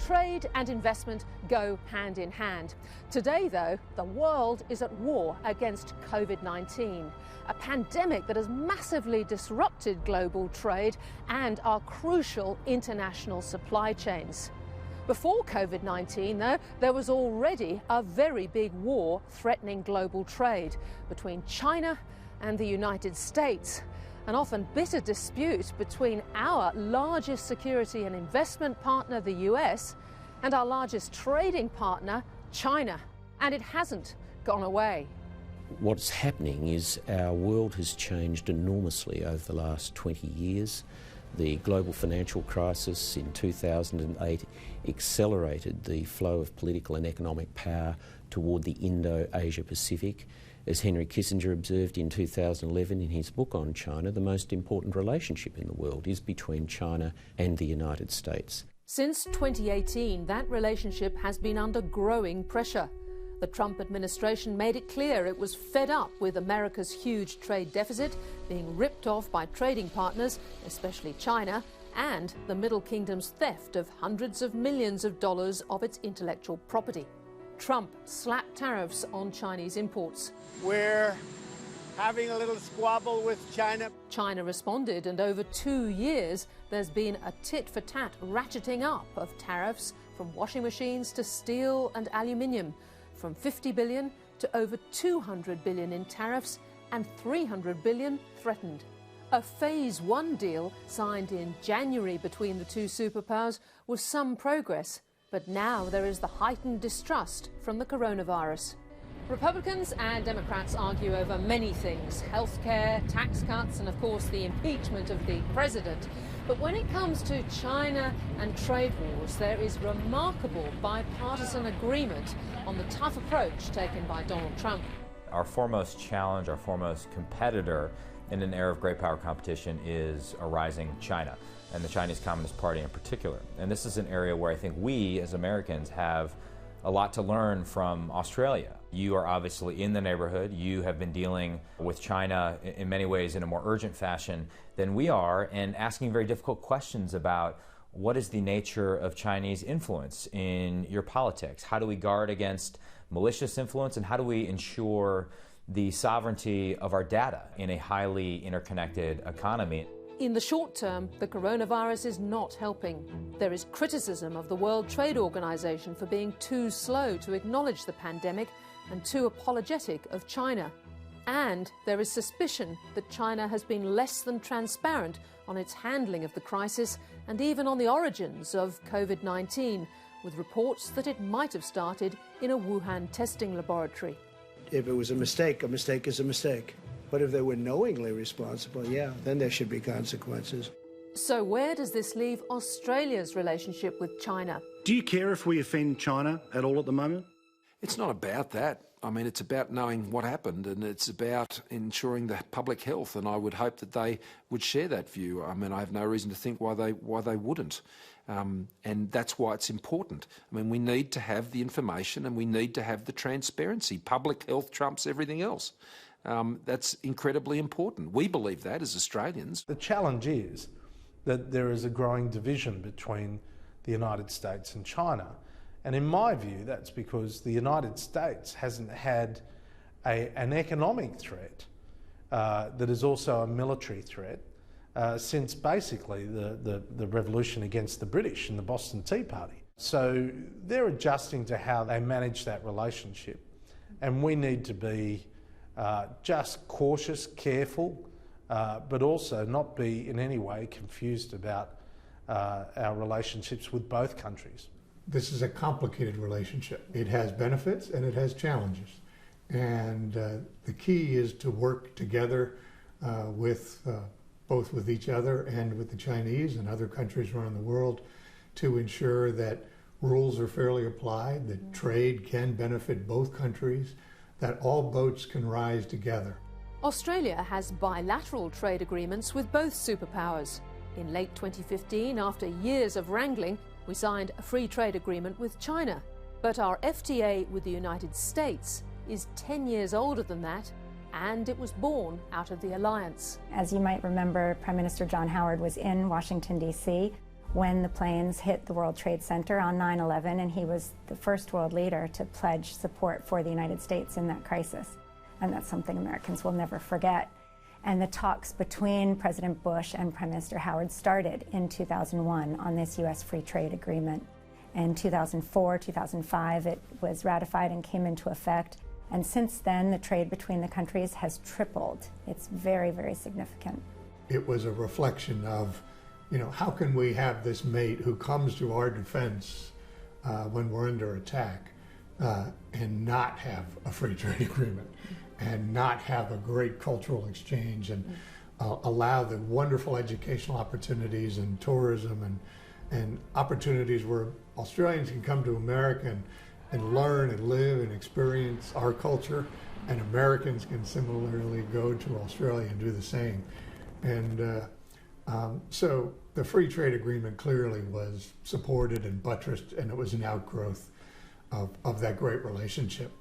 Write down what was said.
Trade and investment go hand in hand. Today, though, the world is at war against COVID-19, a pandemic that has massively disrupted global trade and our crucial international supply chains. Before COVID-19, though, there was already a very big war threatening global trade between China and the United States, an often bitter dispute between our largest security and investment partner, the US, and our largest trading partner, China. And it hasn't gone away. What's happening is our world has changed enormously over the last 20 years. The global financial crisis in 2008 accelerated the flow of political and economic power toward the Indo-Asia Pacific. As Henry Kissinger observed in 2011 in his book on China, the most important relationship in the world is between China and the United States. Since 2018, that relationship has been under growing pressure. The Trump administration made it clear it was fed up with America's huge trade deficit being ripped off by trading partners, especially China, and the Middle Kingdom's theft of hundreds of millions of dollars of its intellectual property. Trump slapped tariffs on Chinese imports. We're having a little squabble with China. China responded, and over 2 years, there's been a tit-for-tat ratcheting up of tariffs from washing machines to steel and aluminium, from 50 billion to over 200 billion in tariffs and 300 billion threatened. A Phase 1 deal signed in January between the two superpowers was some progress, but now there is the heightened distrust from the coronavirus. Republicans and Democrats argue over many things: healthcare, tax cuts, and of course the impeachment of the president. But when it comes to China and trade wars, there is remarkable bipartisan agreement on the tough approach taken by Donald Trump. Our foremost challenge, our foremost competitor in an era of great power competition is a rising China, and the Chinese Communist Party in particular. And this is an area where I think we as Americans have a lot to learn from Australia. You are obviously in the neighborhood. You have been dealing with China in many ways in a more urgent fashion than we are, and asking very difficult questions about what is the nature of Chinese influence in your politics? How do we guard against malicious influence, and how do we ensure the sovereignty of our data in a highly interconnected economy? In the short term, the coronavirus is not helping. There is criticism of the World Trade Organization for being too slow to acknowledge the pandemic and too apologetic of China. And there is suspicion that China has been less than transparent on its handling of the crisis and even on the origins of COVID-19, with reports that it might have started in a Wuhan testing laboratory. If it was a mistake is a mistake. But if they were knowingly responsible, yeah, then there should be consequences. So where does this leave Australia's relationship with China? Do you care if we offend China at all at the moment? It's not about that. I mean, it's about knowing what happened, and it's about ensuring the public health, and I would hope that they would share that view. I mean, I have no reason to think why they wouldn't. And that's why it's important. I mean, we need to have the information and we need to have the transparency. Public health trumps everything else. That's incredibly important. We believe that as Australians. The challenge is that there is a growing division between the United States and China. And in my view, that's because the United States hasn't had an economic threat that is also a military threat since basically the revolution against the British and the Boston Tea Party. So they're adjusting to how they manage that relationship. And we need to be just cautious, careful, but also not be in any way confused about our relationships with both countries. This is a complicated relationship. It has benefits and it has challenges. And the key is to work together both with each other and with the Chinese and other countries around the world to ensure that rules are fairly applied, that trade can benefit both countries, that all boats can rise together. Australia has bilateral trade agreements with both superpowers. In late 2015, after years of wrangling, we signed a free trade agreement with China. But our FTA with the United States is 10 years older than that, and it was born out of the alliance. As you might remember, Prime Minister John Howard was in Washington, D.C. when the planes hit the World Trade Center on 9/11, and he was the first world leader to pledge support for the United States in that crisis. And that's something Americans will never forget. And the talks between President Bush and Prime Minister Howard started in 2001 on this U.S. free trade agreement. In 2004, 2005, it was ratified and came into effect. And since then, the trade between the countries has tripled. It's very, very significant. It was a reflection of, how can we have this mate who comes to our defense when we're under attack and not have a free trade agreement and not have a great cultural exchange and allow the wonderful educational opportunities and tourism and opportunities where Australians can come to America and learn and live and experience our culture, and Americans can similarly go to Australia and do the same. And so the free trade agreement clearly was supported and buttressed, and it was an outgrowth of that great relationship.